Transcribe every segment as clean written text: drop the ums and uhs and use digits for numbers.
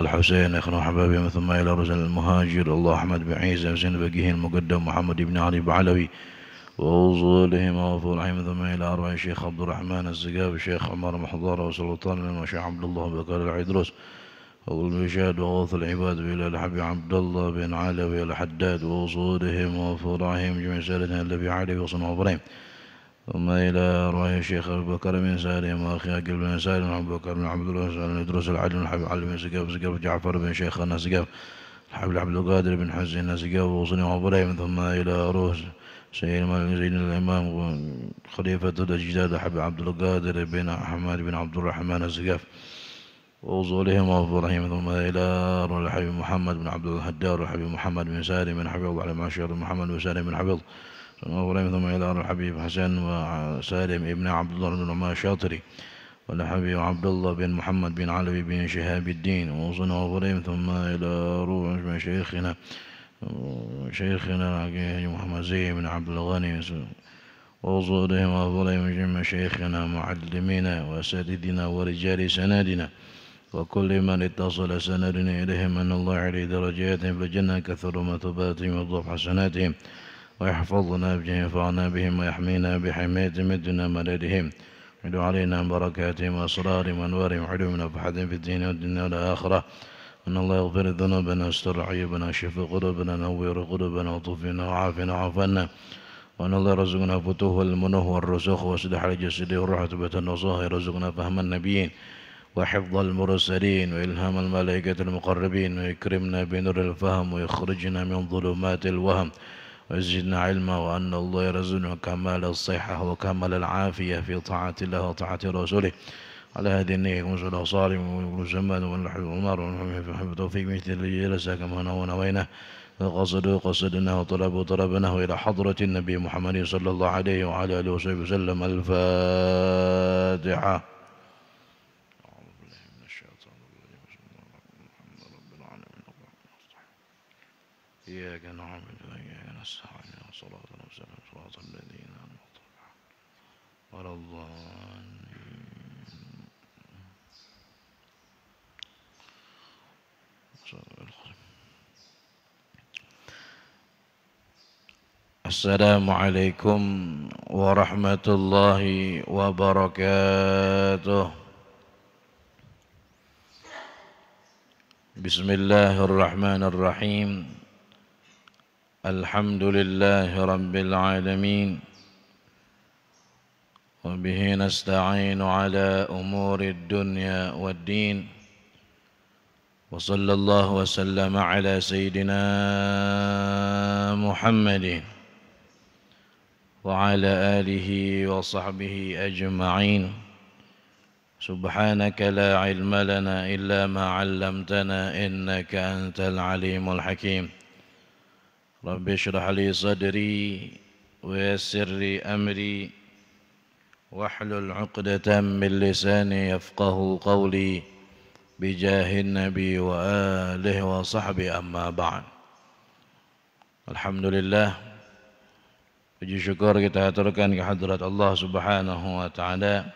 الحسين إخوان حبابي ثم إلى رسل المهاجر الله أحمد بن عيسى حسين بقيه المقدم محمد بن علي بعلوي ووصولهم وفرحهم ثم إلى أرواح الشيخ عبد الرحمن الزقاف الشيخ عمر محضر وسلطان وشيخ عبد الله بكر العيدروس والبشاد وغوث العباد إلى الحبيب عبد الله بن علوي الحداد ووصولهم وفرحهم جميع سادتنا الذي علي وصنع إبراهيم ثم إلى أرواح الشيخ أبو بكر بن سالم وأخي أقل بن سالم وأبو بكر بن عبد الله بن إدريس العلم الحبيب علي بن زقاف جعفر بن شيخنا زقاف الحبيب عبد القادر بن حسين زقاف وصنع إبراهيم ثم إلى روح سيدنا الإمام خليفة الأجداد الحبيب عبد القادر بن أحمد بن عبد الرحمن الزقاف ووصولهم وفرحهم ثم إلى الحبيب محمد بن عبد الهدار الحبيب محمد بن سالم بن حفيظ على معشر محمد بن سالم بن حفيظ ثم إلى الحبيب حسن وسالم ابن عبد الله بن عمار الشاطري والحبيب عبد الله بن محمد بن علوي بن شهاب الدين ووصلنا وفرحهم ثم إلى روح شيخنا محمد زي بن عبد الغني ووصولهم وفرحهم جميع شيخنا معلمينا وأساتذتنا ورجال سنادنا وكل من اتصل سندنا إليهم أن الله عليه درجاتهم في الجنة كثر مثوباتهم وضعف حسناتهم ويحفظنا بينفعنا بهم ويحمينا بحماية مدنا مددهم ويدعو علينا بركاتهم وأسرارهم وأنوارهم وعلوم نفحتهم في الدين والدنيا والآخرة أن الله يغفر ذنوبنا واستر عيوبنا شف قلوبنا نور قلوبنا وطفنا وعافنا وعافنا وأن الله يرزقنا فتوح المنوه والرسوخ واصلح الجسد والرحمة والنصوح يرزقنا فهم النبيين وحفظ المرسلين وإلهام الملائكة المقربين ويكرمنا بنور الفهم ويخرجنا من ظلمات الوهم ويزدنا علما وأن الله يرزقنا كمال الصحة وكمال العافية في طاعة الله وطاعة رسوله على هذه النية وصلى صالح وزمان ونحب عمر ونحب توفيق مثل اللي جلسا كما ونوينا قصدنا وطلبناه إلى حضرة النبي محمد صلى الله عليه وعلى آله وصحبه وسلم. الفاتحة. إياك نعبد وإياك نستعين صراط المستقيم صراط الذين أنعمت عليهم غير الضالين. السلام عليكم ورحمة الله وبركاته. بسم الله الرحمن الرحيم. الحمد لله رب العالمين وبه نستعين على أمور الدنيا والدين وصلى الله وسلم على سيدنا محمد وعلى آله وصحبه أجمعين. سبحانك لا علم لنا إلا ما علمتنا إنك أنت العليم الحكيم. رب اشرح لي صدري ويسر لي أمري واحلل عقدة من لساني يفقه قولي بجاه النبي وآله وصحبه أما بعد. Alhamdulillah, puji syukur kita aturkan ke hadrat Allah Subhanahu wa taala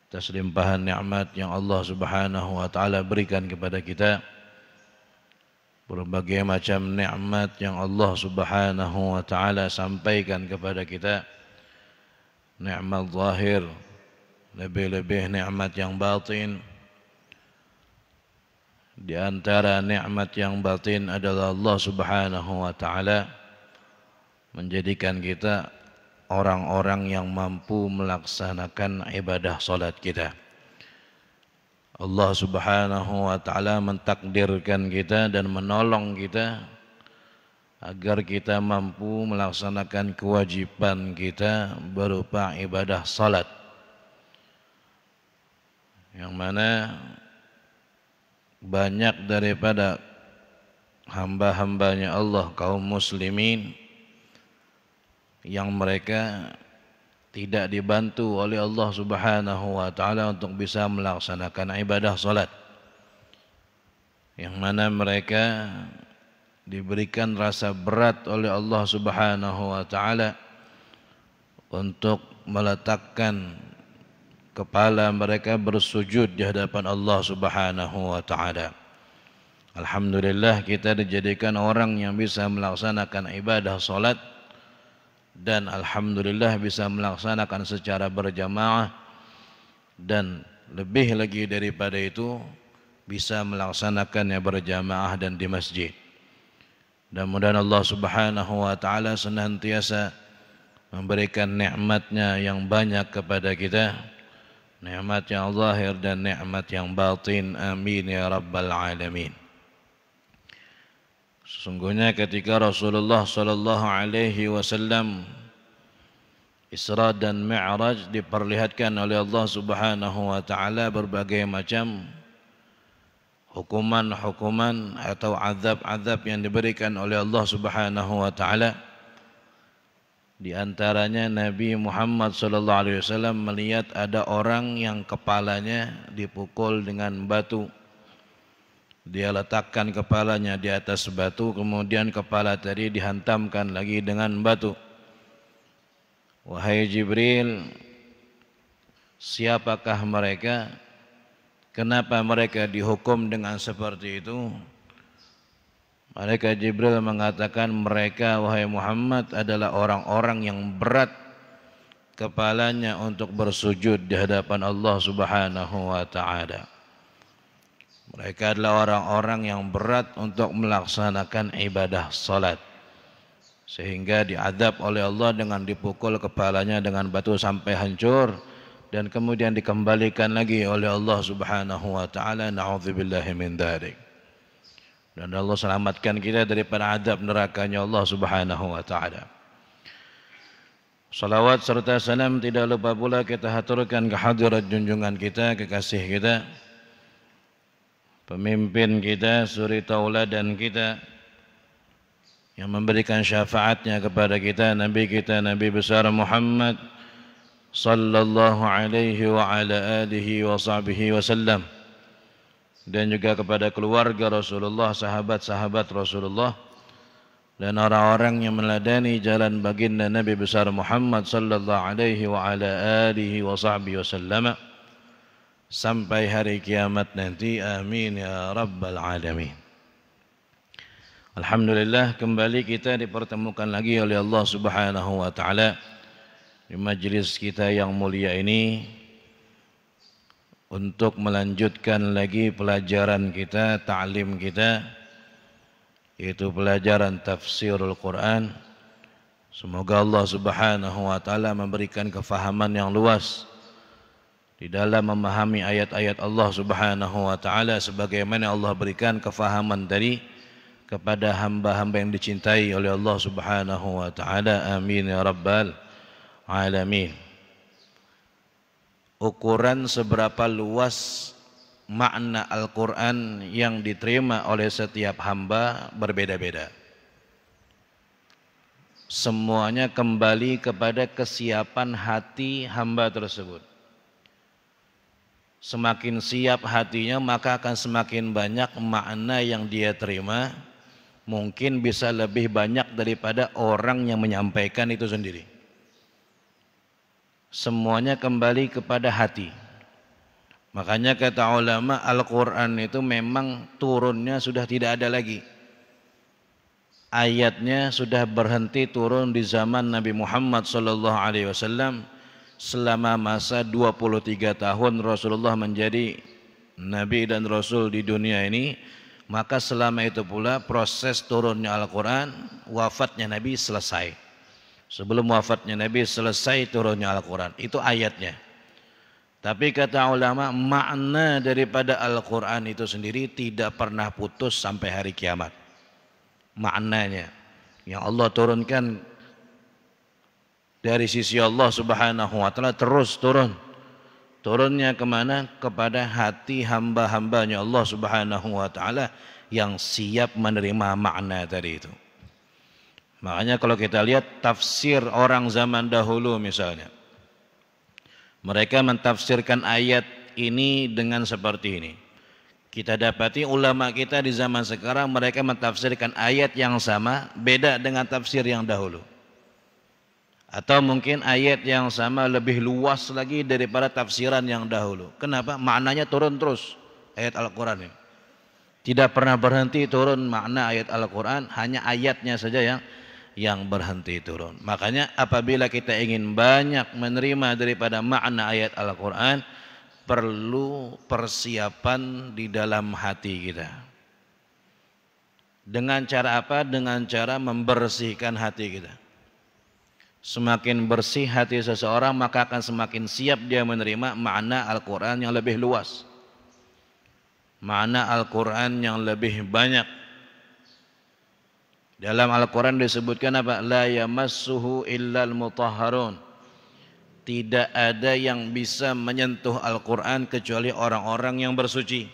atas limpahan nikmat yang Allah Subhanahu wa taala berikan kepada kita. Berbagai macam nikmat yang Allah Subhanahu wa taala sampaikan kepada kita. Nikmat zahir, lebih-lebih nikmat yang batin. Di antara nikmat yang batin adalah Allah Subhanahu wa taala menjadikan kita orang-orang yang mampu melaksanakan ibadah salat kita. Allah Subhanahu wa taala mentakdirkan kita dan menolong kita agar kita mampu melaksanakan kewajiban kita berupa ibadah salat, yang mana banyak daripada hamba-hambanya Allah kaum muslimin yang mereka tidak dibantu oleh Allah Subhanahu wa taala untuk bisa melaksanakan ibadah salat, yang mana mereka diberikan rasa berat oleh Allah Subhanahu wa taala untuk meletakkan kepala mereka bersujud di hadapan Allah Subhanahu wa taala. Alhamdulillah kita dijadikan orang yang bisa melaksanakan ibadah salat, dan alhamdulillah bisa melaksanakan secara berjamaah, dan lebih lagi daripada itu bisa melaksanakannya berjamaah dan di masjid. Dan mudah-mudahan Allah Subhanahu wa taala senantiasa memberikan nikmat-Nya yang banyak kepada kita, nikmat yang zahir dan nikmat yang batin. Amin ya rabbal alamin. Sesungguhnya ketika Rasulullah sallallahu alaihi wasallam Isra dan Mi'raj, diperlihatkan oleh Allah Subhanahu wa taala berbagai macam hukuman-hukuman atau azab-azab yang diberikan oleh Allah Subhanahu wa taala. Di antaranya Nabi Muhammad sallallahu alaihi wasallam melihat ada orang yang kepalanya dipukul dengan batu. Dia letakkan kepalanya di atas batu, kemudian kepala tadi dihantamkan lagi dengan batu. Wahai Jibril, siapakah mereka? Kenapa mereka dihukum dengan seperti itu? Malaikat Jibril mengatakan, mereka wahai Muhammad adalah orang-orang yang berat kepalanya untuk bersujud di hadapan Allah Subhanahu wa taala. Mereka adalah orang-orang yang berat untuk melaksanakan ibadah salat, sehingga diadab oleh Allah dengan dipukul kepalanya dengan batu sampai hancur, dan kemudian dikembalikan lagi oleh Allah Subhanahu wa taala. Na'udzubillahi min dzalik. Dan Allah selamatkan kita daripada adab nerakanya Allah Subhanahu wa taala. Salawat serta salam tidak lupa pula kita haturkan kehadirat junjungan kita, kekasih kita, pemimpin kita, suri tauladan kita, yang memberikan syafaatnya kepada kita, Nabi besar Muhammad sallallahu alaihi wa ala alihi wa sahbihi wasallam, dan juga kepada keluarga Rasulullah, sahabat-sahabat Rasulullah, dan orang-orang yang meneladani jalan baginda Nabi besar Muhammad sallallahu alaihi wa ala alihi wa sahbihi wasallam sampai hari kiamat nanti. Amin ya rabbal alamin. Alhamdulillah, kembali kita dipertemukan lagi oleh Allah Subhanahu wa taala di majlis kita yang mulia ini untuk melanjutkan lagi pelajaran kita, ta'lim kita, yaitu pelajaran tafsirul Quran. Semoga Allah Subhanahu wa taala memberikan kefahaman yang luas di dalam memahami ayat-ayat Allah Subhanahu wa taala, sebagaimana Allah berikan kefahaman tadi kepada hamba-hamba yang dicintai oleh Allah Subhanahu wa taala. Amin ya rabbal alamin. Ukuran seberapa luas makna Al-Quran yang diterima oleh setiap hamba berbeda-beda. Semuanya kembali kepada kesiapan hati hamba tersebut. Semakin siap hatinya, maka akan semakin banyak makna yang dia terima. Mungkin bisa lebih banyak daripada orang yang menyampaikan itu sendiri. Semuanya kembali kepada hati. Makanya kata ulama, Al-Quran itu memang turunnya sudah tidak ada lagi. Ayatnya sudah berhenti turun di zaman Nabi Muhammad SAW. Selama masa 23 tahun Rasulullah menjadi Nabi dan Rasul di dunia ini, maka selama itu pula proses turunnya Al-Quran, wafatnya Nabi selesai. Sebelum wafatnya Nabi selesai turunnya Al-Quran. Itu ayatnya. Tapi kata ulama, makna daripada Al-Quran itu sendiri tidak pernah putus sampai hari kiamat. Maknanya yang Allah turunkan dari sisi Allah Subhanahu wa taala terus turun. Turunnya kemana? Kepada hati hamba-hambanya Allah Subhanahu wa taala yang siap menerima makna tadi itu. Makanya kalau kita lihat tafsir orang zaman dahulu misalnya, mereka mentafsirkan ayat ini dengan seperti ini. Kita dapati ulama kita di zaman sekarang, mereka mentafsirkan ayat yang sama, beda dengan tafsir yang dahulu. Atau mungkin ayat yang sama lebih luas lagi daripada tafsiran yang dahulu. Kenapa? Maknanya turun terus ayat Al-Quran ini. Tidak pernah berhenti turun makna ayat Al-Quran, hanya ayatnya saja yang berhenti turun. Makanya apabila kita ingin banyak menerima daripada makna ayat Al-Quran, perlu persiapan di dalam hati kita. Dengan cara apa? Dengan cara membersihkan hati kita. Semakin bersih hati seseorang, maka akan semakin siap dia menerima makna Al-Quran yang lebih luas, makna Al-Quran yang lebih banyak. Dalam Al-Quran disebutkan apa? La yamassuhu illal mutahharun. Tidak ada yang bisa menyentuh Al-Quran kecuali orang-orang yang bersuci.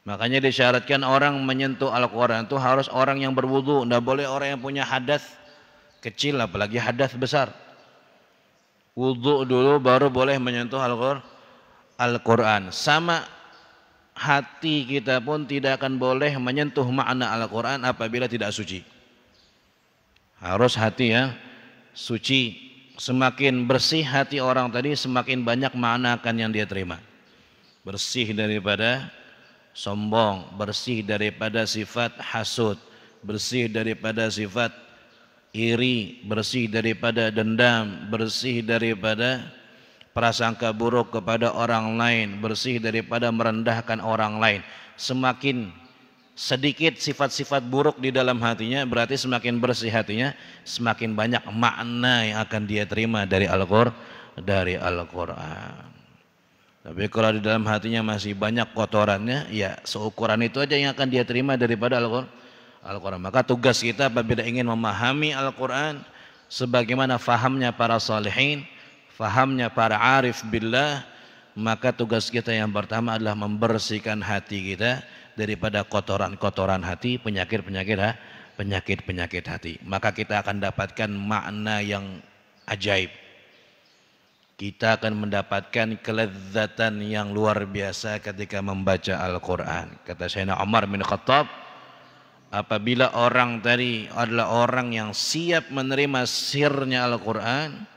Makanya disyaratkan orang menyentuh Al-Quran itu harus orang yang berwudu. Tidak boleh orang yang punya hadas kecil, apalagi hadas besar. Wudu dulu baru boleh menyentuh Al-Quran. Sama hati kita pun tidak akan boleh menyentuh makna Al-Quran apabila tidak suci. Harus hati yang suci. Semakin bersih hati orang tadi, semakin banyak makna akan yang dia terima. Bersih daripada sombong, bersih daripada sifat hasud, bersih daripada sifat iri, bersih daripada dendam, bersih daripada prasangka buruk kepada orang lain, bersih daripada merendahkan orang lain. Semakin sedikit sifat-sifat buruk di dalam hatinya, berarti semakin bersih hatinya, semakin banyak makna yang akan dia terima dari Al-Quran. Tapi kalau di dalam hatinya masih banyak kotorannya, ya seukuran itu aja yang akan dia terima daripada Al-Quran. Maka tugas kita apabila ingin memahami Al-Quran sebagaimana fahamnya para salihin, fahamnya para arif billah, maka tugas kita yang pertama adalah membersihkan hati kita daripada kotoran-kotoran hati, penyakit-penyakit hati. Maka kita akan dapatkan makna yang ajaib. Kita akan mendapatkan kelezatan yang luar biasa ketika membaca Al-Quran. Kata Sayyidina Umar bin Khattab, apabila orang tadi adalah orang yang siap menerima sirnya Al-Quran,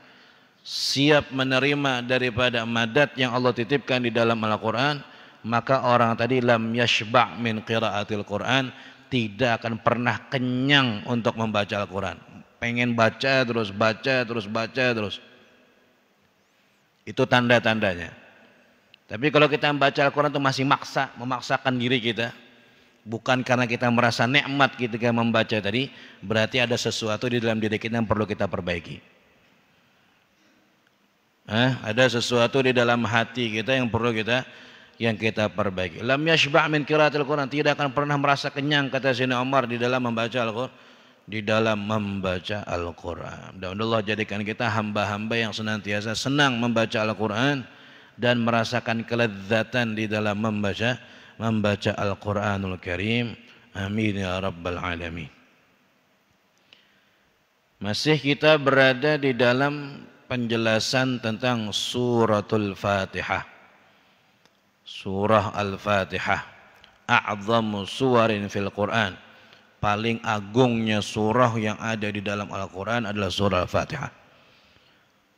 siap menerima daripada madat yang Allah titipkan di dalam Al-Quran, maka orang tadi lam yashba' min qiraatil Quran, tidak akan pernah kenyang untuk membaca Al-Quran. Pengen baca terus, baca terus, baca terus. Itu tanda-tandanya. Tapi kalau kita membaca Al-Quran itu masih memaksakan diri kita, bukan karena kita merasa nikmat ketika membaca tadi, berarti ada sesuatu di dalam diri kita yang perlu kita perbaiki. Ada sesuatu di dalam hati kita yang perlu kita perbaiki. Lam yashba' min qiraatil Quran, tidak akan pernah merasa kenyang, kata Sayyidina Umar, di dalam membaca Al-Quran. Dan Allah jadikan kita hamba-hamba yang senantiasa senang membaca Al-Quran dan merasakan kelezatan di dalam membaca Al-Quranul Karim. Amin ya rabbal alamin. Masih kita berada di dalam penjelasan tentang suratul Fatihah. Surah Al-Fatihah, a'zamu suwarin fil Quran. Paling agungnya surah yang ada di dalam Al-Quran adalah surah Al-Fatihah.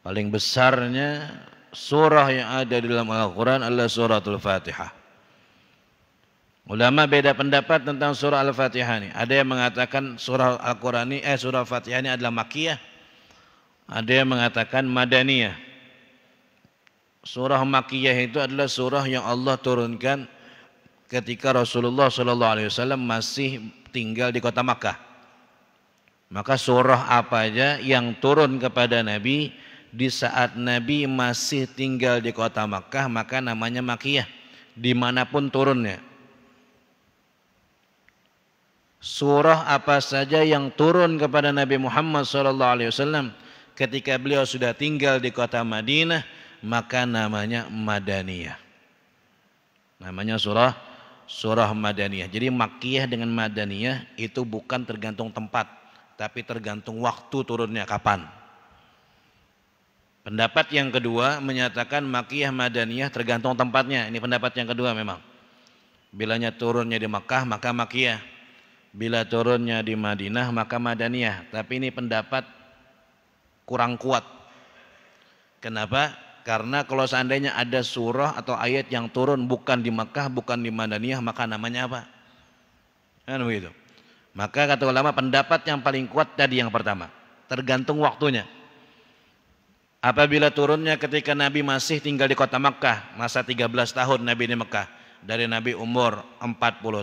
Paling besarnya surah yang ada di dalam Al-Quran adalah suratul Fatihah. Ulama beda pendapat tentang surah Al-Fatihah ini. Ada yang mengatakan surah Al-Quran ini, surah Al-Fatihah ini adalah Makkiyah. Ada yang mengatakan Madaniyah. Surah Makkiyah itu adalah surah yang Allah turunkan ketika Rasulullah SAW masih tinggal di kota Makkah. Maka surah apa aja yang turun kepada Nabi di saat Nabi masih tinggal di kota Makkah, maka namanya Makkiyah, dimanapun turunnya. Surah apa saja yang turun kepada Nabi Muhammad SAW ketika beliau sudah tinggal di kota Madinah, maka namanya Madaniyah. Namanya surah Madaniyah. Jadi Makkiyah dengan Madaniyah itu bukan tergantung tempat, tapi tergantung waktu turunnya kapan. Pendapat yang kedua menyatakan Makkiyah Madaniyah tergantung tempatnya. Ini pendapat yang kedua memang. Bilanya turunnya di Makkah maka Makkiyah. Bila turunnya di Madinah maka Madaniyah. Tapi ini pendapat kurang kuat. Kenapa? Karena kalau seandainya ada surah atau ayat yang turun bukan di Makkah, bukan di Madaniyah, maka namanya apa? Kan begitu. Maka kata ulama pendapat yang paling kuat tadi yang pertama, tergantung waktunya. Apabila turunnya ketika Nabi masih tinggal di kota Makkah, masa 13 tahun Nabi di Makkah, dari Nabi umur 40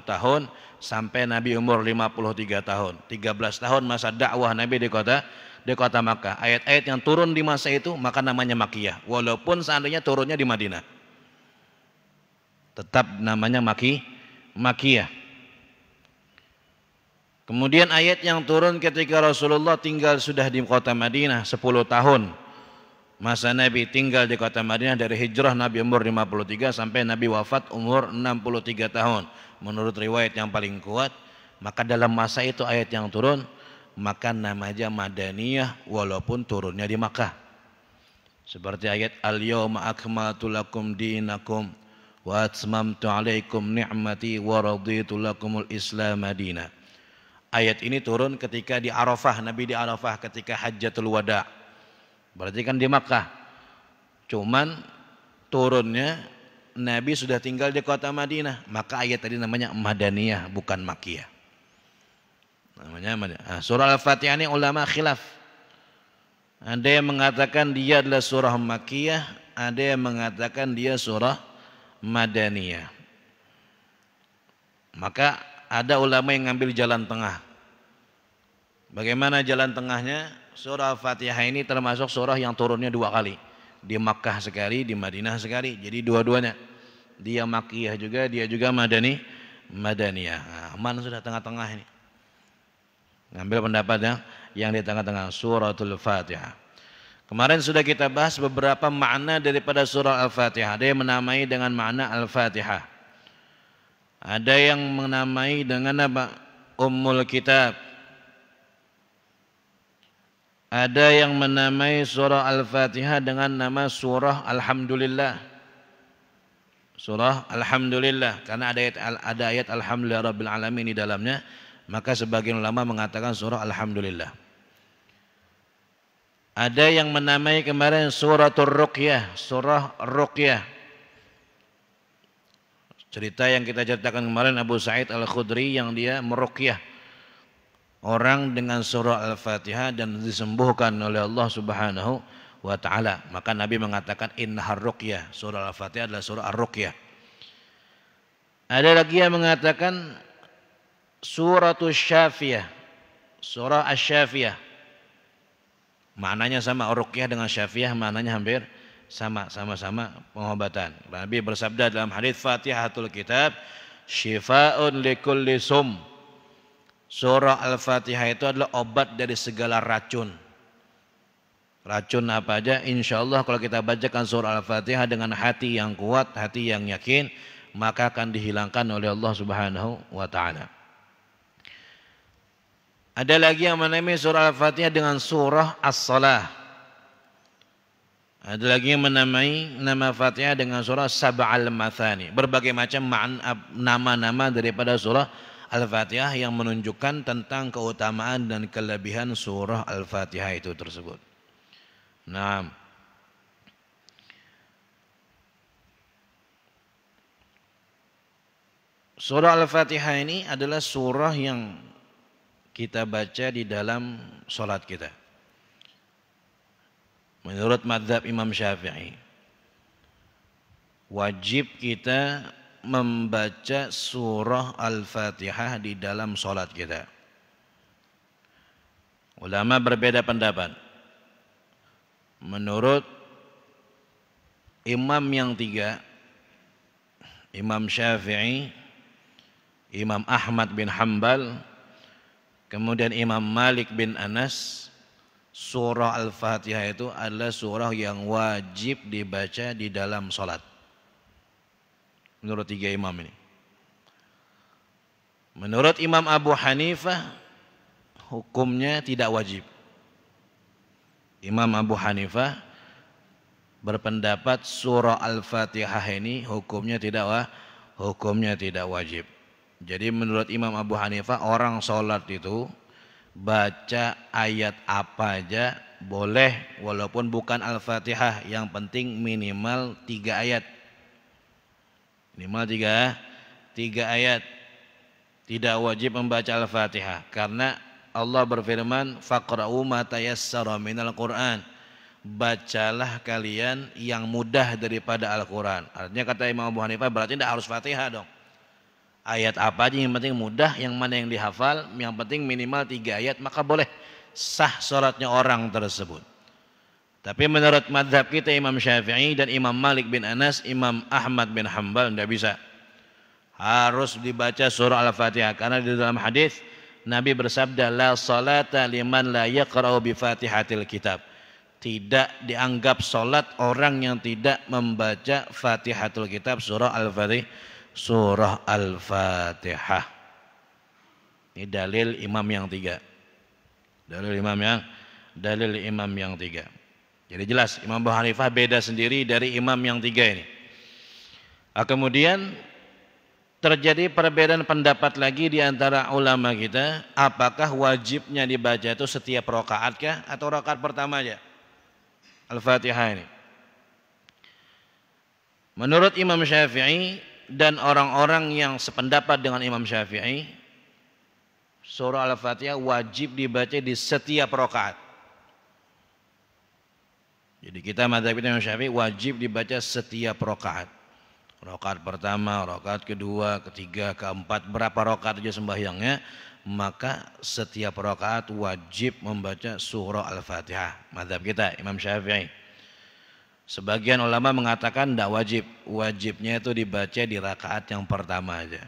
tahun sampai Nabi umur 53 tahun, 13 tahun masa dakwah Nabi di kota Makkah. Ayat-ayat yang turun di masa itu maka namanya Makkiyah, walaupun seandainya turunnya di Madinah, tetap namanya Makkiyah. Kemudian ayat yang turun ketika Rasulullah tinggal sudah di kota Madinah 10 tahun. Masa Nabi tinggal di kota Madinah dari hijrah Nabi umur 53 sampai Nabi wafat umur 63 tahun. Menurut riwayat yang paling kuat, maka dalam masa itu ayat yang turun, maka namanya Madaniyah walaupun turunnya di Makkah. Seperti ayat Al-yawma akmaltu lakum dinakum wa atmamtu alaikum ni'mati wa raditu lakumul Islam madina. Ayat ini turun ketika di Arafah, Nabi di Arafah ketika Hajjatul Wada'. Berarti kan di Makkah. Cuman turunnya Nabi sudah tinggal di kota Madinah, maka ayat tadi namanya Madaniyah bukan Makkiyah. Namanya Madaniyah. Surah Al-Fatihah ini ulama khilaf. Ada yang mengatakan dia adalah surah Makkiyah, ada yang mengatakan dia surah Madaniyah. Maka ada ulama yang ngambil jalan tengah. Bagaimana jalan tengahnya? Surah Al-Fatihah ini termasuk surah yang turunnya 2 kali. Di Makkah sekali, di Madinah sekali. Jadi dua-duanya. Dia Makkiyah juga, dia juga Madaniyah. Nah, aman sudah tengah-tengah ini. Ngambil pendapat yang di tengah-tengah, suratul Fatihah. Kemarin sudah kita bahas beberapa makna daripada surah Al-Fatihah. Ada yang menamai dengan makna Al-Fatihah. Ada yang menamai dengan apa? Ummul Kitab. Ada yang menamai surah Al-Fatihah dengan nama surah Alhamdulillah. Surah Alhamdulillah karena ada ayat Alhamdulillah Rabbil Alamin di dalamnya, maka sebagian ulama mengatakan surah Alhamdulillah. Ada yang menamai kemarin suratul Ruqyah, surah Ruqyah. Cerita yang kita ceritakan kemarin Abu Sa'id Al-Khudri yang dia meruqyah orang dengan surah Al-Fatihah dan disembuhkan oleh Allah Subhanahu wa ta'ala. Maka Nabi mengatakan innahar ruqyah, surah Al-Fatihah adalah surah Ar-Ruqyah. Ada lagi yang mengatakan suratul Syafiyah, surah Asy-Syafiyah. Maknanya sama, Ar-Ruqyah dengan Syafiyah maknanya hampir sama-sama pengobatan. Nabi bersabda dalam hadis Fatihatul Kitab syifaa'un likulli sum. Surah Al-Fatihah itu adalah obat dari segala racun. Racun apa aja? Insya Allah kalau kita bacakan surah Al-Fatihah dengan hati yang kuat, hati yang yakin, maka akan dihilangkan oleh Allah Subhanahu wa ta'ala. Ada lagi yang menamai surah Al-Fatihah dengan surah As-Salah. Ada lagi yang menamai nama Fatihah dengan surah Sab'al Mathani. Berbagai macam nama-nama daripada surah Al-Fatihah yang menunjukkan tentang keutamaan dan kelebihan surah Al-Fatihah itu tersebut. Nah, surah Al-Fatihah ini adalah surah yang kita baca di dalam sholat kita. Menurut mazhab Imam Syafi'i, wajib kita membaca surah Al-Fatihah di dalam sholat kita. Ulama berbeda pendapat. Menurut imam yang 3, Imam Syafi'i, Imam Ahmad bin Hanbal, kemudian Imam Malik bin Anas, surah Al-Fatihah itu adalah surah yang wajib dibaca di dalam sholat. Menurut 3 imam ini. Menurut Imam Abu Hanifah, hukumnya tidak wajib. Imam Abu Hanifah berpendapat surah Al-Fatihah ini hukumnya tidak wajib. Jadi menurut Imam Abu Hanifah, orang sholat itu baca ayat apa aja boleh walaupun bukan Al-Fatihah, yang penting minimal 3 ayat. Minimal 3 ayat. Tidak wajib membaca Al-Fatihah karena Allah berfirman faqra'u ma tayassara minal Qur'an. Bacalah kalian yang mudah daripada Al-Quran. Artinya kata Imam Abu Hanifah berarti tidak harus Fatihah dong. Ayat apa aja yang penting mudah, yang mana yang dihafal, yang penting minimal 3 ayat, maka boleh sah sholatnya orang tersebut. Tapi menurut madhab kita Imam Syafi'i dan Imam Malik bin Anas, Imam Ahmad bin Hanbal tidak bisa. Harus dibaca surah Al-Fatihah karena di dalam hadis Nabi bersabda la salata liman la yaqra'u bi Fatihatil kitab. Tidak dianggap solat orang yang tidak membaca Fatihatul Kitab, surah Al-Fatihah. Surah Al-Fatihah. Ini dalil imam yang 3. Dalil imam yang 3. Jadi jelas Imam Abu Hanifah beda sendiri dari imam yang 3 ini. Kemudian terjadi perbedaan pendapat lagi di antara ulama kita, apakah wajibnya dibaca itu setiap rakaat kah atau rakaat pertama aja Al-Fatihah ini. Menurut Imam Syafi'i dan orang-orang yang sependapat dengan Imam Syafi'i, surah Al-Fatihah wajib dibaca di setiap rakaat. Jadi kita mazhab Imam Syafi'i wajib dibaca setiap rakaat. Rakaat pertama, rakaat kedua, ketiga, keempat, berapa rakaat aja sembahyangnya, maka setiap rakaat wajib membaca surah Al-Fatihah. Mazhab kita Imam Syafi'i. Sebagian ulama mengatakan tidak wajib, wajibnya itu dibaca di rakaat yang pertama aja.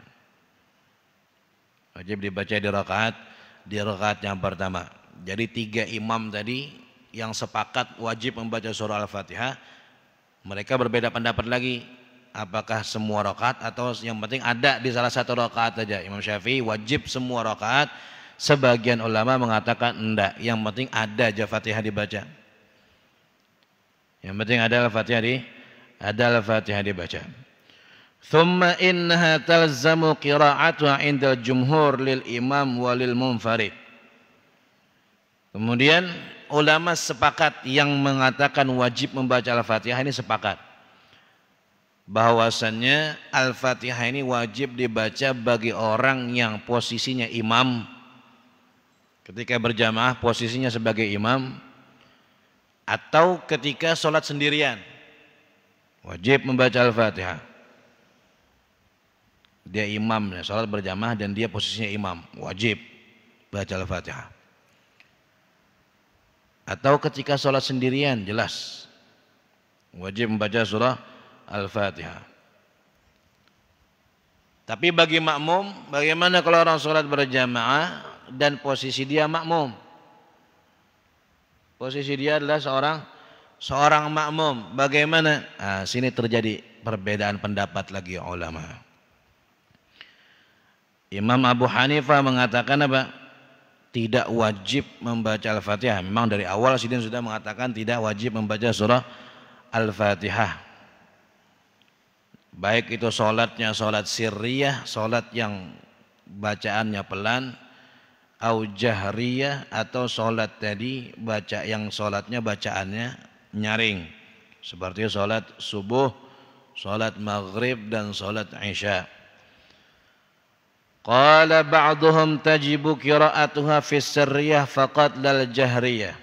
Wajib dibaca di rakaat yang pertama. Jadi 3 imam tadi yang sepakat wajib membaca surah Al-Fatihah, mereka berbeda pendapat lagi. Apakah semua rakaat atau yang penting ada di salah satu rakaat saja. Imam Syafi'i wajib semua rakaat. Sebagian ulama mengatakan enggak, yang penting ada aja Fatihah dibaca. Yang penting ada Al-Fatihah dibaca. Thumma innaha talzamu qira'atuha 'inda al-jumhur lil imam walil munfarid. Kemudian ulama sepakat yang mengatakan wajib membaca Al-Fatihah ini sepakat bahwasannya Al-Fatihah ini wajib dibaca bagi orang yang posisinya imam. Ketika berjamaah posisinya sebagai imam, atau ketika sholat sendirian wajib membaca Al-Fatihah. Dia imam, sholat berjamaah dan dia posisinya imam, wajib baca Al-Fatihah. Atau ketika sholat sendirian jelas wajib membaca surah Al-Fatihah. Tapi bagi makmum, bagaimana kalau orang sholat berjamaah dan posisi dia makmum? Posisi dia adalah seorang makmum. Bagaimana? Sini terjadi perbedaan pendapat lagi ulama. Imam Abu Hanifah mengatakan apa? Tidak wajib membaca Al-Fatihah. Memang dari awal sidin sudah mengatakan tidak wajib membaca surah Al-Fatihah. Baik itu sholatnya sholat sirriyah, sholat yang bacaannya pelan, au jahriyah, atau sholat tadi yang sholatnya bacaannya nyaring, seperti sholat subuh, sholat maghrib, dan sholat isya. Qala ba'duhum tajibu qira'atuha fis sirriyah faqat lal jahriyah.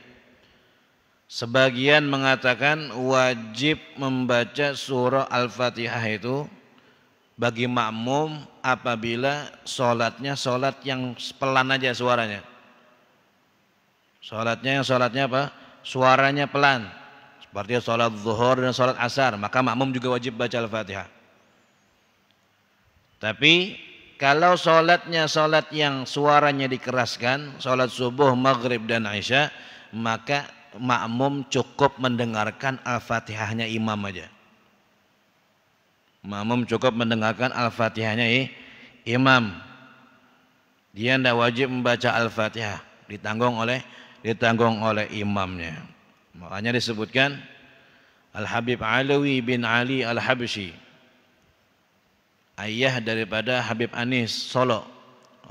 Sebagian mengatakan wajib membaca surah Al-Fatihah itu bagi makmum apabila sholatnya sholat yang pelan aja suaranya. Sholatnya apa? Suaranya pelan. Seperti sholat zuhur dan sholat asar, maka makmum juga wajib baca Al-Fatihah. Tapi kalau sholatnya sholat yang suaranya dikeraskan, sholat subuh, maghrib, dan isya, maka makmum cukup mendengarkan Al-Fatihahnya imam aja. Makmum cukup mendengarkan Al-Fatihahnya imam. Dia tidak wajib membaca Al-Fatihah, ditanggung oleh imamnya. Makanya disebutkan Al-Habib Alawi bin Ali Al-Habsyi, ayah daripada Habib Anis Solo,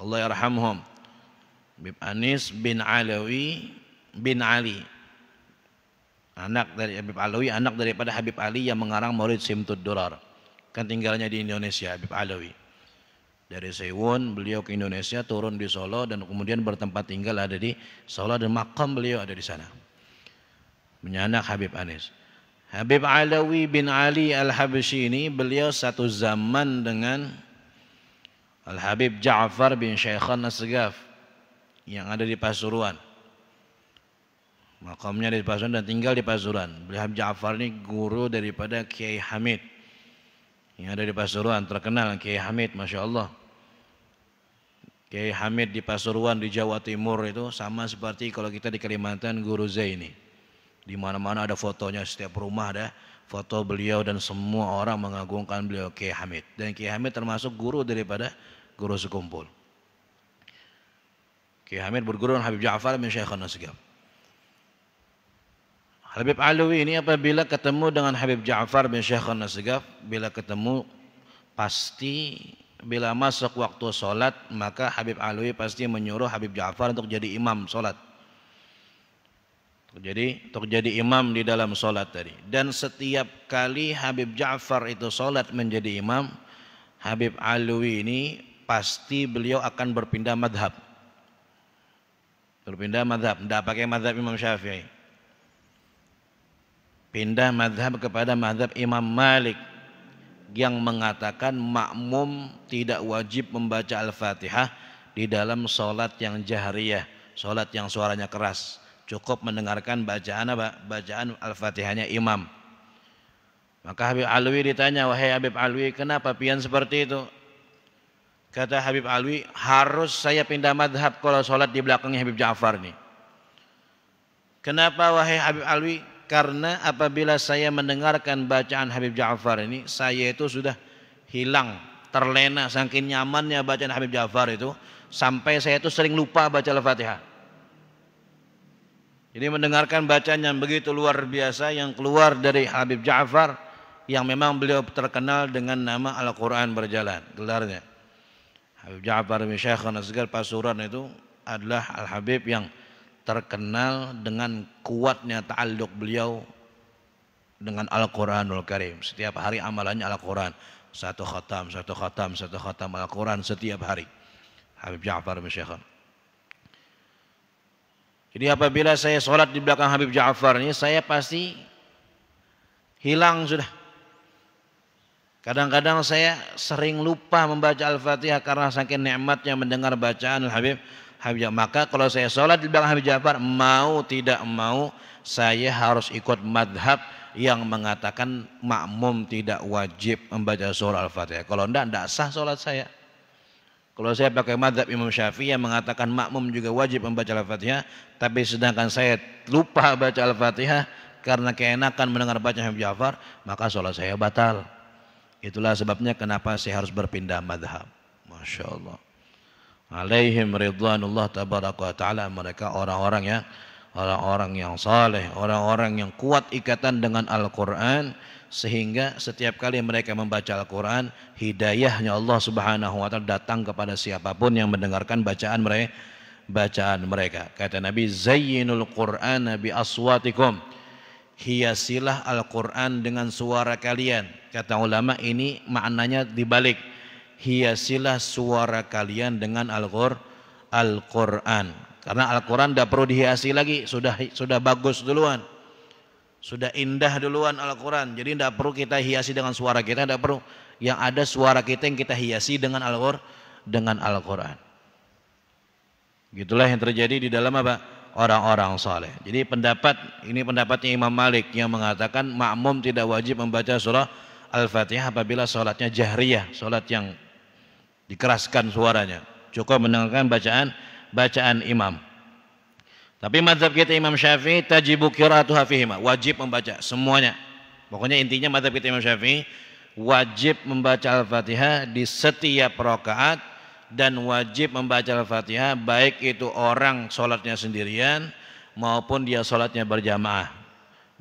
Allah yarhamhum. Habib Anis bin Alawi bin Ali anak dari Habib Alawi, anak daripada Habib Ali yang mengarang Maulid Simtud Durar. Kan tinggalnya di Indonesia Habib Alawi. Dari Sewon beliau ke Indonesia, turun di Solo dan kemudian bertempat tinggal ada di Solo dan makam beliau ada di sana. Menyanak Habib Anis. Habib Alawi bin Ali Al-Habsyi ini beliau satu zaman dengan Al-Habib Ja'far bin Syaikhan As-Segaf yang ada di Pasuruan. Makamnya di Pasuruan dan tinggal di Pasuruan. Beliau Habib Ja'far ini guru daripada Kiai Hamid yang ada di Pasuruan, terkenal Kiai Hamid, Masya Allah. Kiai Hamid di Pasuruan di Jawa Timur itu sama seperti kalau kita di Kalimantan Guru Zaini. Di mana-mana ada fotonya, setiap rumah ada foto beliau dan semua orang mengagungkan beliau Kiai Hamid. Dan Kiai Hamid termasuk guru daripada guru sekumpul. Kiai Hamid berguru dengan Habib Ja'far bin Syaikhan As-Segaf. Habib Alawi ini apabila ketemu dengan Habib Ja'far bin Syaikhan As-Segaf, bila ketemu pasti bila masuk waktu sholat maka Habib Alawi pasti menyuruh Habib Ja'far untuk jadi imam sholat. Untuk jadi imam di dalam sholat tadi. Dan setiap kali Habib Ja'far itu sholat menjadi imam, Habib Alawi ini pasti beliau akan berpindah madhab. Berpindah madhab, tidak pakai madhab Imam Syafi'i. Pindah madhab kepada madhab Imam Malik yang mengatakan makmum tidak wajib membaca Al-Fatihah di dalam sholat yang jahriyah, sholat yang suaranya keras. Cukup mendengarkan bacaan apa? Bacaan Al-Fatihahnya imam. Maka Habib Alawi ditanya, wahai Habib Alawi, kenapa pian seperti itu? Kata Habib Alawi, harus saya pindah madhab kalau sholat di belakangnya Habib Ja'far ini. Kenapa wahai Habib Alawi? Karena apabila saya mendengarkan bacaan Habib Ja'far ini, saya itu sudah hilang, terlena, saking nyamannya bacaan Habib Ja'far itu, sampai saya itu sering lupa baca Al-Fatihah. Jadi mendengarkan bacaan yang begitu luar biasa yang keluar dari Habib Ja'far yang memang beliau terkenal dengan nama Al-Quran berjalan, gelarnya. Habib Ja'far bin Syaikhan As-Segaf Pasuruan itu adalah Al-Habib yang terkenal dengan kuatnya ta'alluq beliau dengan Al-Quranul Karim. Setiap hari amalannya Al-Quran, satu khatam Al-Quran setiap hari. Habib Ja'far bin Syaikhan. Jadi apabila saya sholat di belakang Habib Ja'far ini, saya pasti hilang sudah. Kadang-kadang saya sering lupa membaca Al-Fatihah karena saking nikmatnya mendengar bacaan Habib Ja'far. Maka kalau saya sholat di belakang Habib Ja'far, mau tidak mau saya harus ikut madhab yang mengatakan makmum tidak wajib membaca surah Al-Fatihah. Kalau tidak sah sholat saya. Kalau saya pakai madhab Imam Syafi'i yang mengatakan makmum juga wajib membaca Al-Fatihah, tapi sedangkan saya lupa baca Al-Fatihah karena keenakan mendengar bacaan Habib Ja'far, maka sholat saya batal. Itulah sebabnya kenapa saya harus berpindah madhab. Masya Allah. Alaihim ridwanullah tabaraka wa ta'ala. Mereka orang-orang yang saleh, orang-orang yang kuat ikatan dengan Al-Quran, sehingga setiap kali mereka membaca Al-Quran, hidayahnya Allah Subhanahu wa ta'ala datang kepada siapapun yang mendengarkan bacaan mereka. Kata Nabi, zayyinul Qur'ana bi aswatikum, hiasilah Al-Quran dengan suara kalian. Kata ulama, ini maknanya dibalik, hiasilah suara kalian dengan Al-Quran. Karena Al-Quran tidak perlu dihiasi lagi, sudah bagus duluan, sudah indah duluan Al-Quran. Jadi tidak perlu kita hiasi dengan suara kita, tidak perlu. Yang ada suara kita yang kita hiasi dengan Al-Quran. Gitulah yang terjadi di dalam apa? Orang-orang saleh. Jadi ini pendapatnya Imam Malik yang mengatakan makmum tidak wajib membaca surah Al-Fatihah apabila sholatnya jahriyah, sholat yang dikeraskan suaranya. Cukup mendengarkan bacaan imam. Tapi mazhab kita Imam Syafi'i tajibu qiraatuha fihima, wajib membaca semuanya. Pokoknya intinya mazhab kita Imam Syafi'i wajib membaca Al-Fatihah di setiap rakaat dan wajib membaca Al-Fatihah baik itu orang sholatnya sendirian maupun dia sholatnya berjamaah.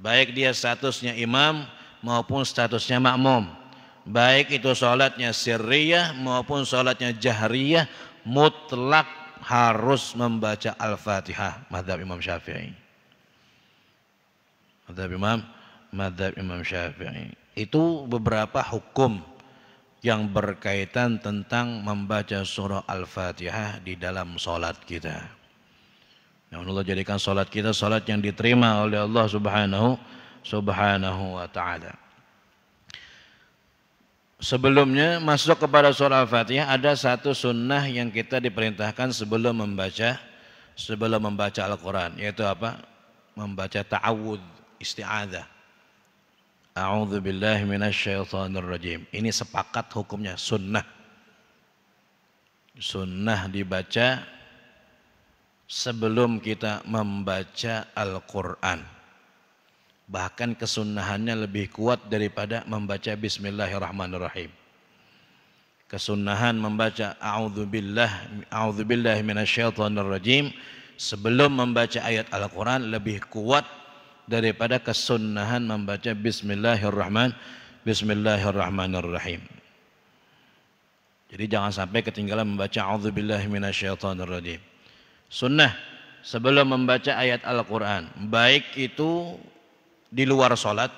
Baik dia statusnya imam maupun statusnya makmum. Baik itu sholatnya sirriyah maupun sholatnya jahriyah, mutlak harus membaca Al-Fatihah, mazhab Imam Syafi'i. Madzhab Imam Syafi'i. Itu beberapa hukum yang berkaitan tentang membaca surah Al-Fatihah di dalam sholat kita. Nah, Allah jadikan sholat kita sholat yang diterima oleh Allah Subhanahu wa ta'ala. Sebelumnya masuk kepada surah Al-Fatihah, ada satu sunnah yang kita diperintahkan sebelum membaca Al-Quran, yaitu apa? Membaca ta'awudz, isti'adzah. A'udzu billahi minasyaitonir rajim. Ini sepakat hukumnya sunnah. Sunnah dibaca sebelum kita membaca Al-Quran. Bahkan kesunnahannya lebih kuat daripada membaca Bismillahirrahmanirrahim. Kesunnahan membaca A'udzu billahi minasyaitonir rajim sebelum membaca ayat Al-Quran lebih kuat daripada kesunnahan membaca Bismillahirrahmanirrahim. Jadi jangan sampai ketinggalan membaca A'udzu billahi minasyaitonir rajim. Sunnah sebelum membaca ayat Al-Quran, baik itu di luar sholat,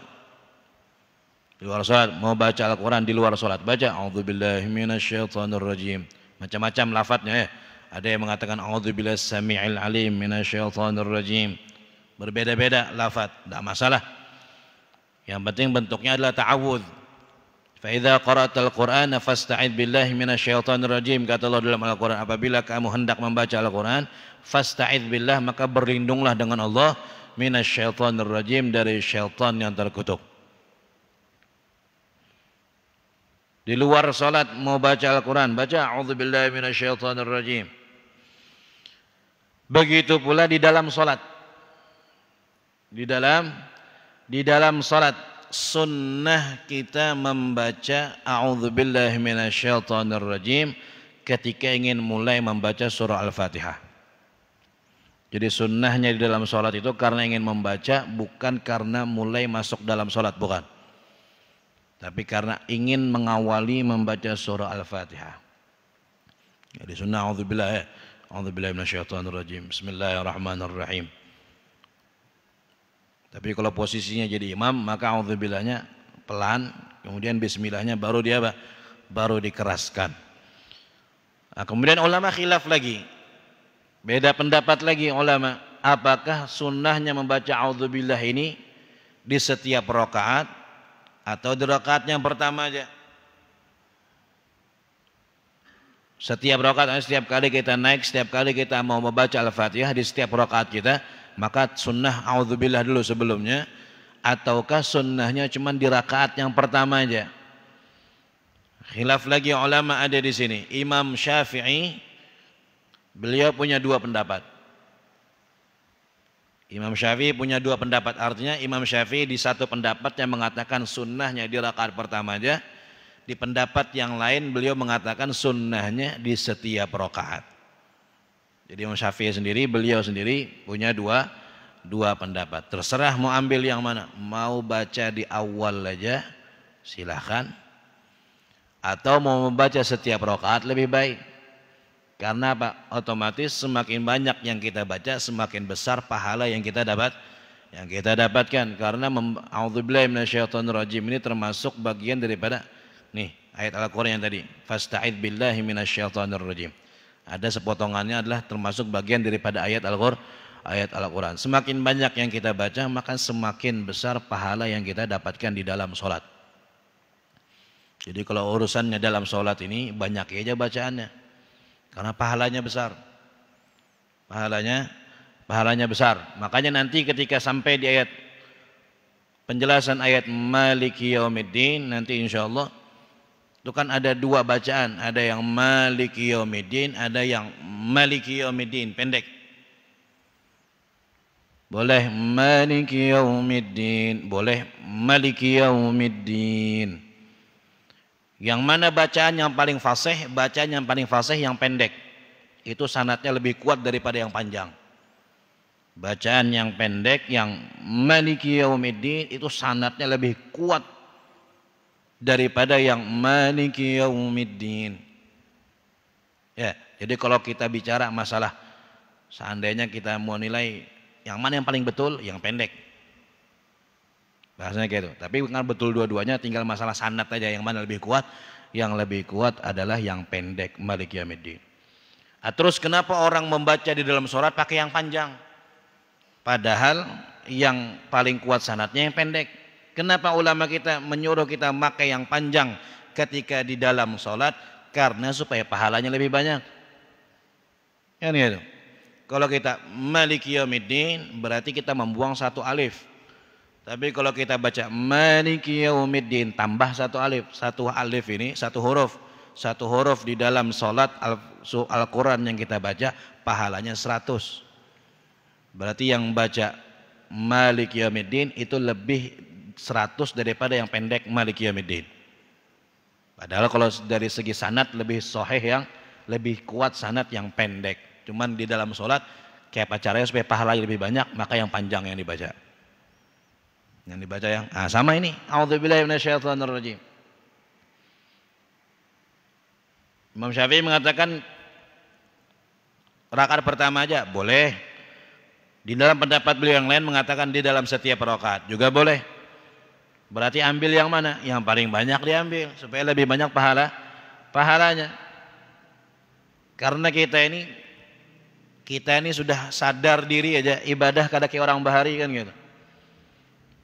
mau baca Al-Quran di luar sholat, baca A'udzubillahi minasyaitonirrajim, macam-macam lafadznya ya. Ada yang mengatakan A'udzubillahi samii'il alim minasyaitonirrajim, berbeda-beda lafadz, tidak masalah. Yang penting bentuknya adalah ta'awudz. Fa idza qara'tal Qur'ana fasta'idz billahi minasyaitonirrajim, kata Allah dalam Al-Quran, apabila kamu hendak membaca Al-Quran, fasta'idz billah, maka berlindunglah dengan Allah, minasyaitonirrajim, dari syaitan yang terkutuk. Di luar salat mau baca Al-Quran, baca a'udzubillahi minasyaitonirrajim. Begitu pula di dalam salat. Di dalam salat sunnah kita membaca a'udzubillahi minasyaitonirrajim ketika ingin mulai membaca surah Al-Fatihah. Jadi sunnahnya di dalam sholat itu karena ingin membaca, bukan karena mulai masuk dalam sholat, bukan. Tapi karena ingin mengawali membaca surah Al-Fatihah. Jadi sunnah a'udzubillahi minasyaitonirrajim, bismillahirrahmanirrahim. Tapi kalau posisinya jadi imam, maka a'udzubillahnya pelan, kemudian bismillahnya baru baru dikeraskan. Nah, kemudian ulama khilaf lagi. Beda pendapat lagi ulama, apakah sunnahnya membaca a'udzubillah ini di setiap rakaat atau di rakaat yang pertama aja? Setiap rakaat, setiap kali kita naik, setiap kali kita mau membaca Al-Fatihah di setiap rakaat kita, maka sunnah a'udzubillah dulu sebelumnya, ataukah sunnahnya cuma di rakaat yang pertama aja? Khilaf lagi ulama ada di sini. Imam Syafi'i, beliau punya dua pendapat. Imam Syafi'i punya dua pendapat. Artinya Imam Syafi'i di satu pendapat yang mengatakan sunnahnya di rakaat pertama aja, di pendapat yang lain beliau mengatakan sunnahnya di setiap rakaat. Jadi Imam Syafi'i sendiri, beliau sendiri punya dua pendapat. Terserah mau ambil yang mana. Mau baca di awal aja silahkan, atau mau membaca setiap rakaat lebih baik. Karena apa? Otomatis semakin banyak yang kita baca, semakin besar pahala yang kita dapatkan. Karena a'udzubillahi minasyaitonirrajim ini termasuk bagian daripada nih ayat Al-Qur'an yang tadi, fasta'idz billahi minasyaitonirrajim. Ada sepotongannya adalah termasuk bagian daripada ayat Al-Qur'an. Semakin banyak yang kita baca, maka semakin besar pahala yang kita dapatkan di dalam sholat. Jadi kalau urusannya dalam sholat ini banyak aja bacaannya. Karena pahalanya besar. Pahalanya besar. Makanya nanti ketika sampai di ayat penjelasan ayat Maliki Yaumiddin, nanti insyaallah itu kan ada dua bacaan, ada yang Maliki Yaumiddin, ada yang Maliki Yaumiddin pendek. Boleh Maliki Yaumiddin, boleh Maliki Yaumiddin. Yang mana bacaan yang paling fasih? Bacaan yang paling fasih yang pendek. Itu sanadnya lebih kuat daripada yang panjang. Bacaan yang pendek, yang Maliki Yaumiddin, itu sanadnya lebih kuat daripada yang Maliki Yaumiddin. Ya, jadi kalau kita bicara masalah seandainya kita mau nilai yang mana yang paling betul, yang pendek. Bahasanya kayak itu. Tapi kan betul dua-duanya, tinggal masalah sanad aja yang mana lebih kuat. Yang lebih kuat adalah yang pendek, Maliki Yaumiddin. Terus kenapa orang membaca di dalam sholat pakai yang panjang? Padahal yang paling kuat sanadnya yang pendek. Kenapa ulama kita menyuruh kita pakai yang panjang ketika di dalam sholat? Karena supaya pahalanya lebih banyak. Kan gitu. Kalau kita Maliki Yaumiddin berarti kita membuang satu alif. Tapi kalau kita baca Maliki Yaumiddin tambah satu alif. Satu alif ini satu huruf. Satu huruf di dalam sholat Al-Quran yang kita baca pahalanya 100. Berarti yang baca Maliki Yaumiddin itu lebih 100 daripada yang pendek Maliki Yaumiddin. Padahal kalau dari segi sanad lebih sahih yang lebih kuat sanad yang pendek. Cuman di dalam sholat kayak apa caranya supaya pahalanya lebih banyak, maka yang panjang yang dibaca. Yang dibaca yang sama ini. A'udzubillahi minasyaitonirrajim. Imam Syafi'i mengatakan rakaat pertama aja boleh. Di dalam pendapat beliau yang lain mengatakan di dalam setiap rakaat juga boleh. Berarti ambil yang mana? Yang paling banyak diambil supaya lebih banyak pahalanya. Karena kita ini sudah sadar diri aja ibadah kada kayak orang bahari kan gitu.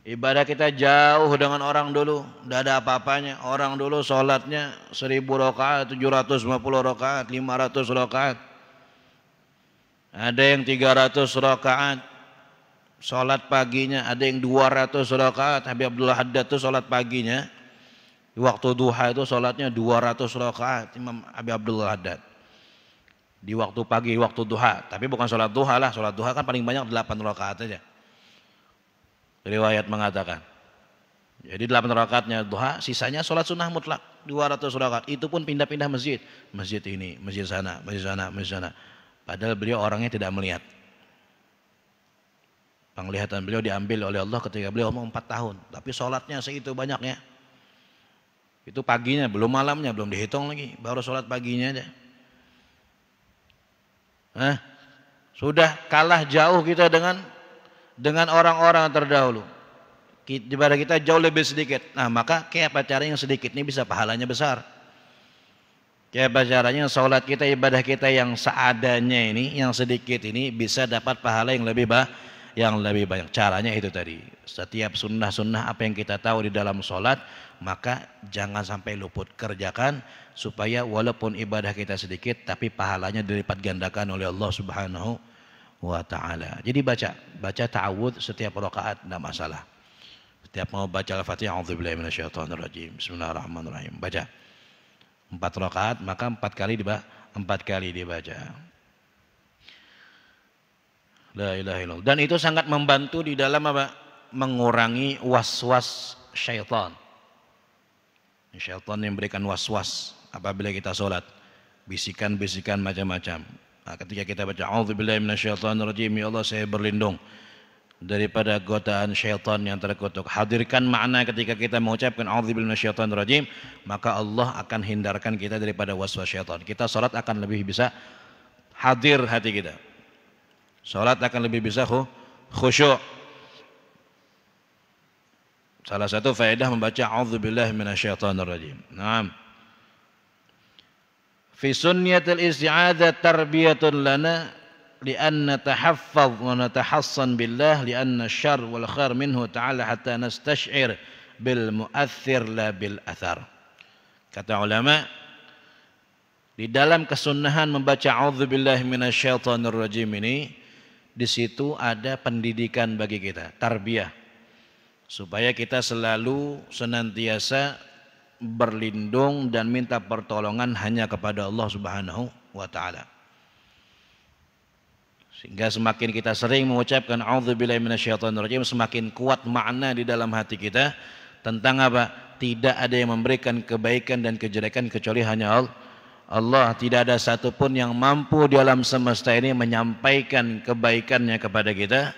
Ibadah kita jauh dengan orang dulu, tidak ada apa-apanya. Orang dulu sholatnya 1000 rakaat, 750 rakaat, 500 rakaat. Ada yang 300 rakaat. Sholat paginya ada yang 200 rakaat. Habib Abdullah Haddad itu sholat paginya di waktu duha itu sholatnya 200 rakaat. Imam Habib Abdullah Haddad di waktu pagi, waktu duha. Tapi bukan sholat duha lah. Sholat duha kan paling banyak 8 rakaat aja. Riwayat mengatakan. Jadi 8 rakaatnya duha, sisanya sholat sunnah mutlak 200 rakaat. Itu pun pindah-pindah masjid. Masjid ini, masjid sana, masjid sana, masjid sana. Padahal beliau orangnya tidak melihat. Penglihatan beliau diambil oleh Allah ketika beliau umur 4 tahun. Tapi sholatnya segitu banyaknya. Itu paginya, belum malamnya, belum dihitung lagi. Baru sholat paginya aja. Sudah kalah jauh kita dengan orang-orang terdahulu. Daripada kita jauh lebih sedikit. Nah maka kayak apa caranya yang sedikit ini bisa pahalanya besar. Kayak apa caranya sholat kita, ibadah kita yang seadanya ini, yang sedikit ini bisa dapat pahala yang lebih banyak. Caranya itu tadi. Setiap sunnah-sunnah apa yang kita tahu di dalam sholat, maka jangan sampai luput, kerjakan supaya walaupun ibadah kita sedikit tapi pahalanya dilipat gandakan oleh Allah Subhanahu wa ta'ala. Jadi baca ta'awudz setiap rakaat tidak masalah. Setiap mau baca Al-Fatihah, a'udzubillahi minasyaitonirrajim, bismillahirrahmanirrahim, baca 4 rakaat maka 4 kali dibaca. La ilaha illallah. Dan itu sangat membantu di dalam apa? Mengurangi was-was syaitan. Syaitan yang memberikan was-was apabila kita sholat, bisikan-bisikan macam-macam. Nah, ketika kita baca a'udzubillahi minasyaitonirrajim, ya Allah saya berlindung daripada godaan syaitan yang terkutuk. Hadirkan makna ketika kita mengucapkan a'udzubillahi minasyaitonirrajim, maka Allah akan hindarkan kita daripada waswas syaitan. Kita sholat akan lebih bisa hadir hati kita. Sholat akan lebih bisa khusyuk. Salah satu faedah membaca a'udzubillahi minasyaitonirrajim. Naam. Fi sunniyatil isti'adzah tarbiyatun lana li'anna tahaffaz wa natahassan billah li'anna syarr wal khair minhu ta'ala hatta nastash'ir bil mu'athir la bil athar. Kata ulama, di dalam kesunahan membaca a'udzubillahi minasyaitonirrajim ini, di situ ada pendidikan bagi kita, tarbiyah, supaya kita selalu senantiasa berlindung dan minta pertolongan hanya kepada Allah Subhanahu wa ta'ala. Sehingga semakin kita sering mengucapkan a'udzubillahi minasyaitonirrajim, semakin kuat makna di dalam hati kita tentang apa? Tidak ada yang memberikan kebaikan dan kejelekan kecuali hanya Allah. Tidak ada satupun yang mampu di alam semesta ini menyampaikan kebaikannya kepada kita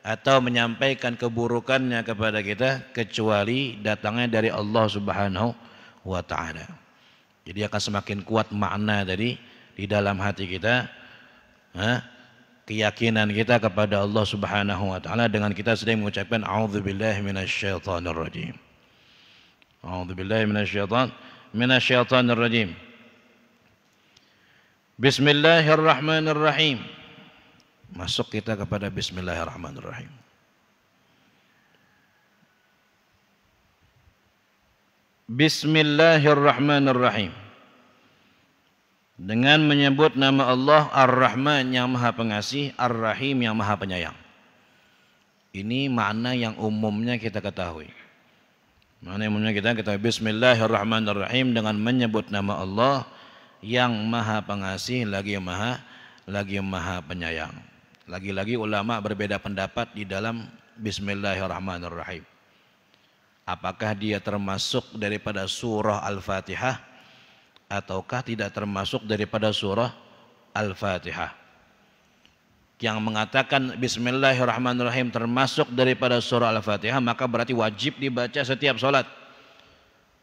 atau menyampaikan keburukannya kepada kita kecuali datangnya dari Allah Subhanahu wa ta'ala. Jadi akan semakin kuat makna dari di dalam hati kita. keyakinan kita kepada Allah Subhanahu wa taala dengan kita sedang mengucapkan a'udzubillahi minasyaitonir rajim. A'udzubillahi minasyaitonir rajim. Bismillahirrahmanirrahim. Masuk kita kepada bismillahirrahmanirrahim. Bismillahirrahmanirrahim. Dengan menyebut nama Allah Ar-Rahman yang Maha Pengasih, Ar-Rahim yang Maha Penyayang. Ini makna yang umumnya kita ketahui. Makna yang umumnya kita ketahui. Bismillahirrahmanirrahim, dengan menyebut nama Allah yang Maha Pengasih lagi Maha Penyayang. Lagi-lagi ulama berbeda pendapat di dalam Bismillahirrahmanirrahim. Apakah dia termasuk daripada surah Al-Fatihah ataukah tidak termasuk daripada surah Al-Fatihah? Yang mengatakan Bismillahirrahmanirrahim termasuk daripada surah Al-Fatihah, maka berarti wajib dibaca setiap sholat.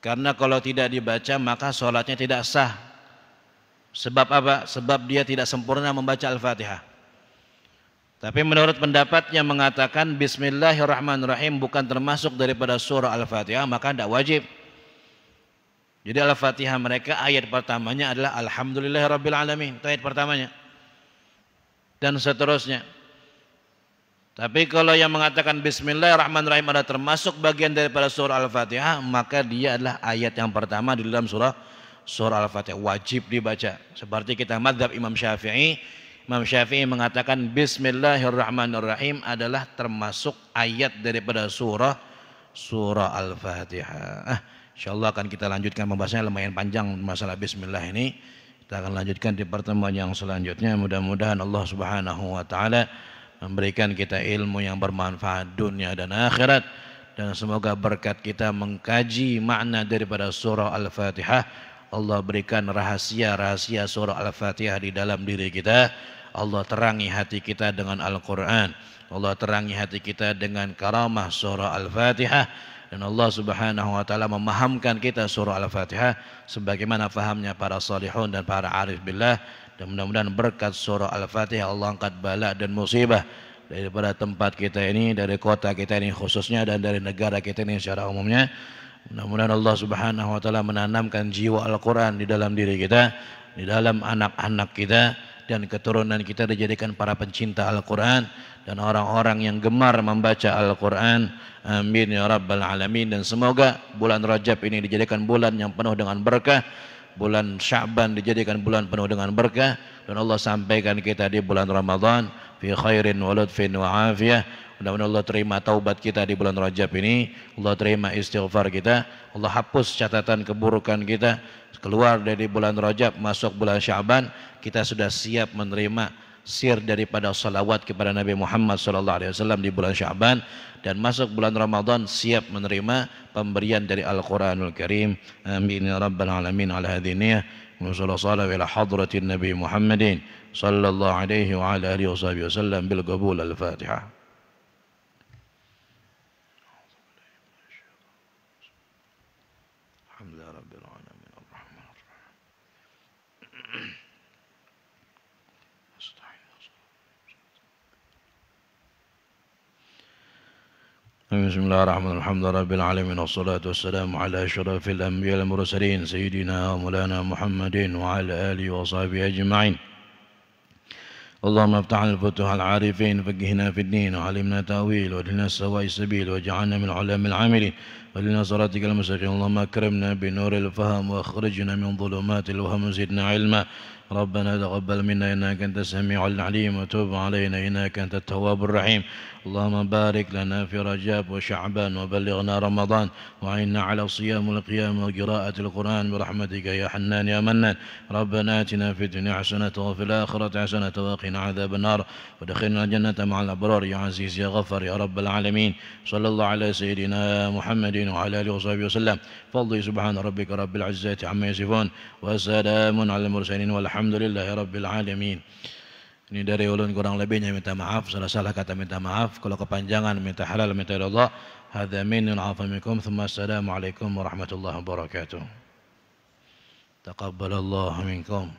Karena kalau tidak dibaca maka sholatnya tidak sah. Sebab apa? Sebab dia tidak sempurna membaca Al-Fatihah. Tapi menurut pendapat yang mengatakan Bismillahirrahmanirrahim bukan termasuk daripada surah Al-Fatihah, maka tidak wajib. Jadi Al-Fatihah mereka ayat pertamanya adalah Alhamdulillahirrabbilalamin, itu ayat pertamanya. Dan seterusnya. Tapi kalau yang mengatakan Bismillahirrahmanirrahim adalah termasuk bagian daripada surah Al-Fatihah, maka dia adalah ayat yang pertama di dalam surah Al-Fatihah, wajib dibaca. Seperti kita mazhab Imam Syafi'i. Imam Syafi'i mengatakan Bismillahirrahmanirrahim adalah termasuk ayat daripada surah Al-Fatihah. InsyaAllah akan kita lanjutkan pembahasannya, lumayan panjang masalah Bismillah ini. Kita akan lanjutkan di pertemuan yang selanjutnya. Mudah-mudahan Allah Subhanahu wa taala memberikan kita ilmu yang bermanfaat dunia dan akhirat, dan semoga berkat kita mengkaji makna daripada surah Al-Fatihah, Allah berikan rahasia-rahasia surah Al-Fatihah di dalam diri kita. Allah terangi hati kita dengan Al-Quran. Allah terangi hati kita dengan karamah surah Al-Fatihah. Dan Allah Subhanahu wa taala memahamkan kita surah Al-Fatihah sebagaimana fahamnya para salihun dan para arif billah. Dan mudah-mudahan berkat surah Al-Fatihah Allah angkat bala dan musibah daripada tempat kita ini, dari kota kita ini khususnya, dan dari negara kita ini secara umumnya. Mudah-mudahan Allah Subhanahu wa taala menanamkan jiwa Al-Quran di dalam diri kita, di dalam anak-anak kita, dan keturunan kita dijadikan para pencinta Al-Quran dan orang-orang yang gemar membaca Al-Quran. Amin ya rabbal alamin. Dan semoga bulan Rajab ini dijadikan bulan yang penuh dengan berkah, bulan Sya'ban dijadikan bulan penuh dengan berkah, dan Allah sampaikan kita di bulan Ramadan fi khairin wa lutfin wa afiyah. Mudah-mudahan Allah terima taubat kita di bulan Rajab ini, Allah terima istighfar kita, Allah hapus catatan keburukan kita. Keluar dari bulan Rajab masuk bulan Sya'ban, kita sudah siap menerima sir daripada salawat kepada Nabi Muhammad SAW di bulan Sya'ban, dan masuk bulan Ramadan siap menerima pemberian dari Al-Quranul Karim. Amin ya rabbal alamin. Ala hadhihi niyyah wa sallallahu ila hadratin Nabi Muhammadin sallallahu alaihi wa ala alihi wasallam bil qabul. Al-Fatihah. Bismillahirrahmanirrahim. Alhamdulillahirabbil alamin wassalatu wassalamu ala asyrafil anbiya'i wal mursalin sayyidina wa maulana Muhammadin wa ala alihi wa sahbihi ajma'in. Allahumma iftah al-futuh al-arifin faqihna fid din wa 'allimna ta'wil wa hdina sawa'i sabil waj'alna min ulamil 'amilin wa lina siratikal mustaqim. Allahumma akrimna bi nuril fahm wa akhrijna min dhulumatil wahm zidna 'ilma. ربنا تقبل منا إنك أنت السميع العليم وتب علينا إنك أنت التواب الرحيم. اللهم بارك لنا في رجب وشعبان وبلغنا رمضان وعنا على صيام القيام وقراءة القرآن برحمتك يا حنان يا منان. ربنا آتنا في الدنيا حسنة وفي الآخرة حسنة وقنا عذاب النار ودخلنا الجنة مع الأبرار يا عزيز يا غفر يا رب العالمين. صلى الله على سيدنا محمد وعلى آله وصحبه وسلم. فضل سبحان ربك رب العزة عما يصفون وسلام على المرسلين والحمدلله رب العالمين. Ini dari ulun, kurang lebihnya minta maaf, salah-salah kata minta maaf, kalau kepanjangan minta halal minta Allah. Hadza minni wa minkum, thumma assalamu alaikum warahmatullahi wabarakatuh. Taqabbalallahu minkum.